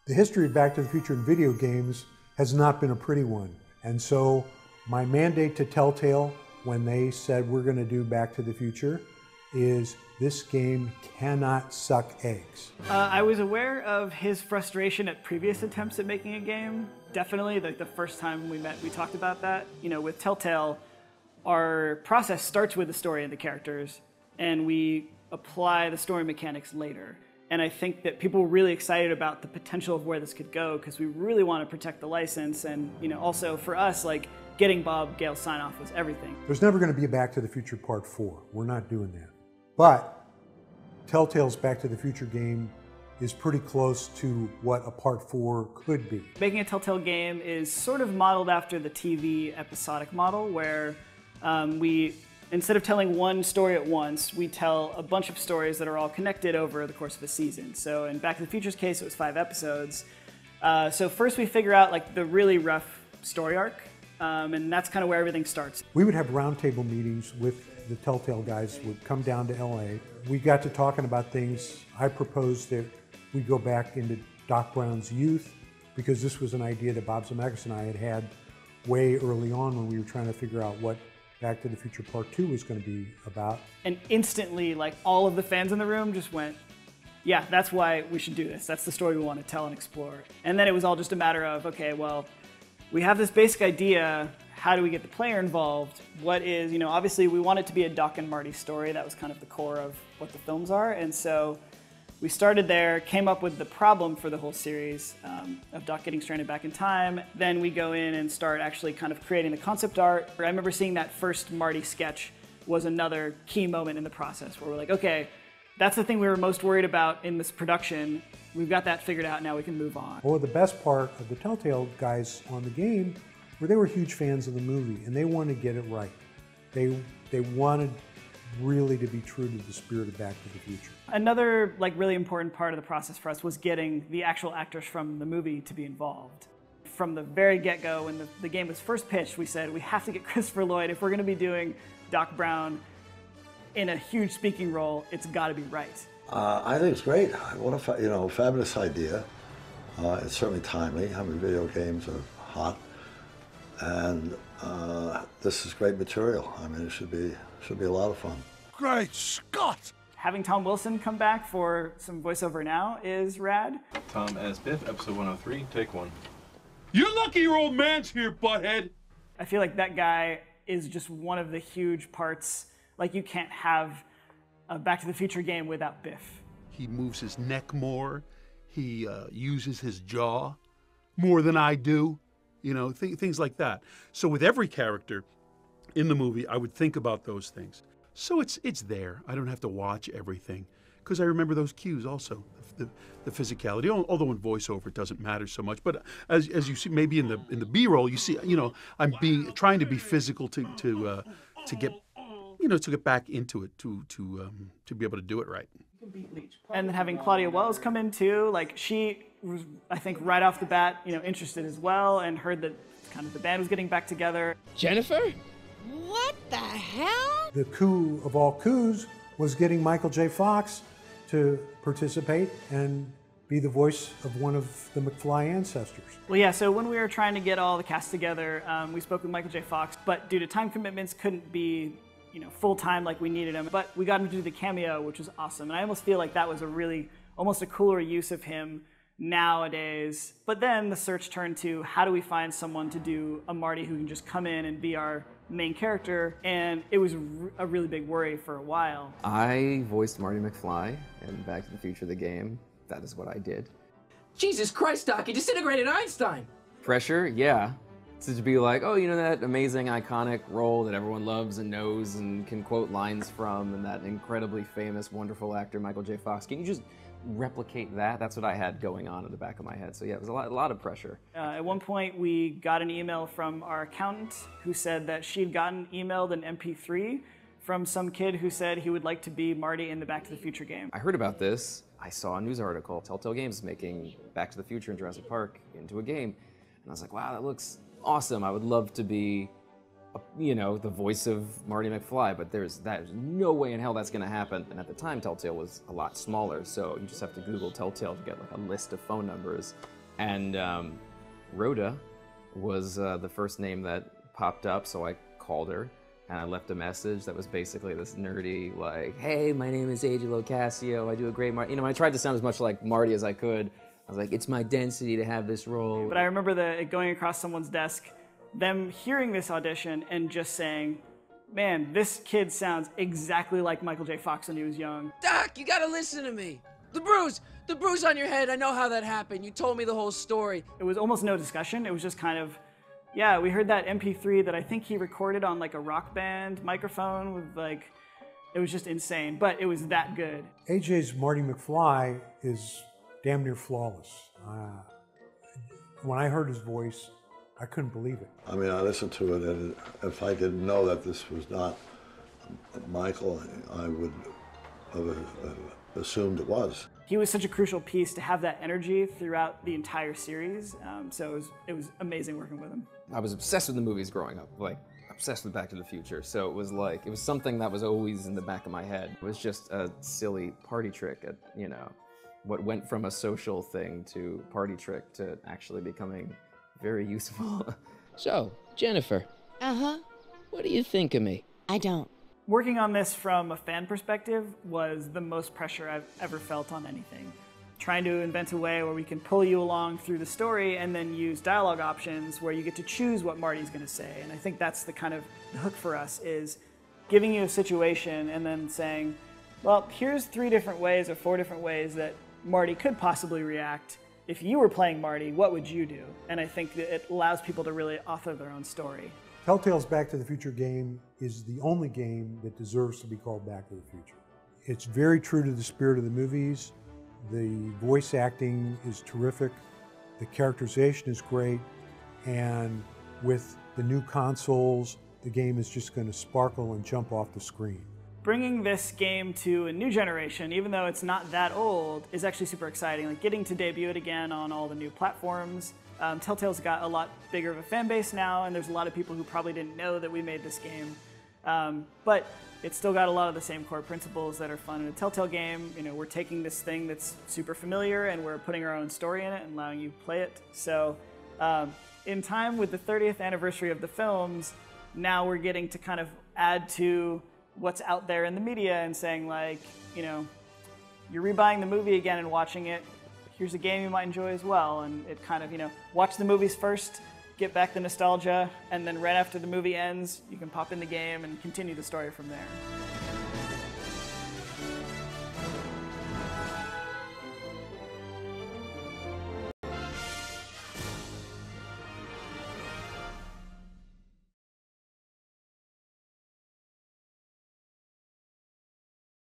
The history of Back to the Future in video games has not been a pretty one. And so my mandate to Telltale when they said we're going to do Back to the Future is this game cannot suck eggs. I was aware of his frustration at previous attempts at making a game. Definitely, like the first time we met, we talked about that. You know, with Telltale, our process starts with the story and the characters, and we apply the story mechanics later. And I think that people were really excited about the potential of where this could go because we really want to protect the license. And you know, also for us, like getting Bob Gale's sign-off was everything. There's never going to be a Back to the Future Part 4. We're not doing that. But Telltale's Back to the Future game is pretty close to what a Part 4 could be. Making a Telltale game is sort of modeled after the TV episodic model where instead of telling one story at once, we tell a bunch of stories that are all connected over the course of a season. So in Back to the Future's case, it was 5 episodes. So first we figure out like the really rough story arc, and that's kind of where everything starts. We would have roundtable meetings with the Telltale guys would come down to LA. We got to talking about things. I proposed that we go back into Doc Brown's youth because this was an idea that Bob Zemeckis and I had way early on when we were trying to figure out what Back to the Future Part 2 was going to be about. And instantly, like all of the fans in the room just went, yeah, that's why we should do this. That's the story we want to tell and explore. And then it was all just a matter of, okay, well, we have this basic idea. How do we get the player involved? What is, you know, obviously we want it to be a Doc and Marty story. That was kind of the core of what the films are. And so we started there, came up with the problem for the whole series of Doc getting stranded back in time. Then we go in and start actually kind of creating the concept art. I remember seeing that first Marty sketch was another key moment in the process where we're like, okay, that's the thing we were most worried about in this production. We've got that figured out, now we can move on. Well, the best part of the Telltale guys on the game were they were huge fans of the movie and they wanted to get it right. They wanted really to be true to the spirit of Back to the Future. Another like really important part of the process for us was getting the actual actors from the movie to be involved. From the very get-go, when the game was first pitched, we said we have to get Christopher Lloyd. If we're going to be doing Doc Brown in a huge speaking role, it's got to be right. I think it's great. What a fabulous idea. It's certainly timely. I mean, video games are hot, and this is great material. I mean, it should be a lot of fun. Great Scott! Having Tom Wilson come back for some voiceover now is rad. Tom as Biff, episode 103, take 1. You're lucky your old man's here, butthead! I feel like that guy is just one of the huge parts. Like, you can't have a Back to the Future game without Biff. He moves his neck more. He uses his jaw more than I do. You know, things like that. So with every character in the movie, I would think about those things. So it's there. I don't have to watch everything because I remember those cues also, the physicality. Although in voiceover it doesn't matter so much, but as you see, maybe in the B-roll, you see, you know, I'm trying to be physical to get back into it to be able to do it right. And then having Claudia Wells come in too, like she was, I think, right off the bat, you know, interested as well, and heard that kind of the band was getting back together. Jennifer? What the hell? The coup of all coups was getting Michael J. Fox to participate and be the voice of one of the McFly ancestors. Well, yeah, so when we were trying to get all the cast together, we spoke with Michael J. Fox, but due to time commitments, couldn't be, you know, full-time like we needed him. But we got him to do the cameo, which was awesome. And I almost feel like that was almost a cooler use of him nowadays. But then the search turned to, how do we find someone to do a Marty who can just come in and be our main character? And it was a really big worry for a while. I voiced Marty McFly in Back to the Future, the game. That is what I did. Jesus Christ, Doc, you disintegrated Einstein! Pressure, yeah. To be like, oh, you know that amazing, iconic role that everyone loves and knows and can quote lines from, and that incredibly famous, wonderful actor, Michael J. Fox. Can you just replicate that? That's what I had going on in the back of my head. So yeah, it was a lot of pressure. At one point, we got an email from our accountant who said that she'd gotten emailed an MP3 from some kid who said he would like to be Marty in the Back to the Future game. I heard about this. I saw a news article. Telltale Games is making Back to the Future and Jurassic Park into a game. And I was like, wow, that looks awesome. I would love to be, you know, the voice of Marty McFly, but there's no way in hell that's going to happen. And at the time, Telltale was a lot smaller, so you just have to Google Telltale to get like a list of phone numbers. And Rhoda was the first name that popped up, so I called her and I left a message that was basically this nerdy, like, hey, my name is AJ Locascio, I do a great Marty. You know, I tried to sound as much like Marty as I could. I was like, it's my density to have this role. But I remember it going across someone's desk, them hearing this audition and just saying, man, this kid sounds exactly like Michael J. Fox when he was young. Doc, you gotta listen to me. The bruise on your head, I know how that happened. You told me the whole story. It was almost no discussion. It was just kind of, yeah, we heard that MP3 that I think he recorded on like a Rock Band microphone with like, it was just insane, but it was that good. AJ's Marty McFly is damn near flawless. When I heard his voice, I couldn't believe it. I mean, I listened to it, and if I didn't know that this was not Michael, I would have assumed it was. He was such a crucial piece to have that energy throughout the entire series, so it was amazing working with him. I was obsessed with the movies growing up, like obsessed with Back to the Future. So it was something that was always in the back of my head. It was just a silly party trick at, you know, what went from a social thing to party trick to actually becoming very useful. So, Jennifer. Uh-huh. What do you think of me? I don't. Working on this from a fan perspective was the most pressure I've ever felt on anything. Trying to invent a way where we can pull you along through the story and then use dialogue options where you get to choose what Marty's going to say. And I think that's the kind of the hook for us, is giving you a situation and then saying, well, here's 3 different ways or 4 different ways that Marty could possibly react. If you were playing Marty, what would you do? And I think that it allows people to really author their own story. Telltale's Back to the Future game is the only game that deserves to be called Back to the Future. It's very true to the spirit of the movies. The voice acting is terrific. The characterization is great. And with the new consoles, the game is just going to sparkle and jump off the screen. Bringing this game to a new generation, even though it's not that old, is actually super exciting. Like getting to debut it again on all the new platforms. Telltale's got a lot bigger of a fan base now, and there's a lot of people who probably didn't know that we made this game. But it's still got a lot of the same core principles that are fun in a Telltale game. You know, we're taking this thing that's super familiar and we're putting our own story in it and allowing you to play it. So in time with the 30th anniversary of the films, now we're getting to kind of add to what's out there in the media and saying, like, you know, you're rebuying the movie again and watching it, here's a game you might enjoy as well. And it kind of, you know, watch the movies first, get back the nostalgia, and then right after the movie ends, you can pop in the game and continue the story from there.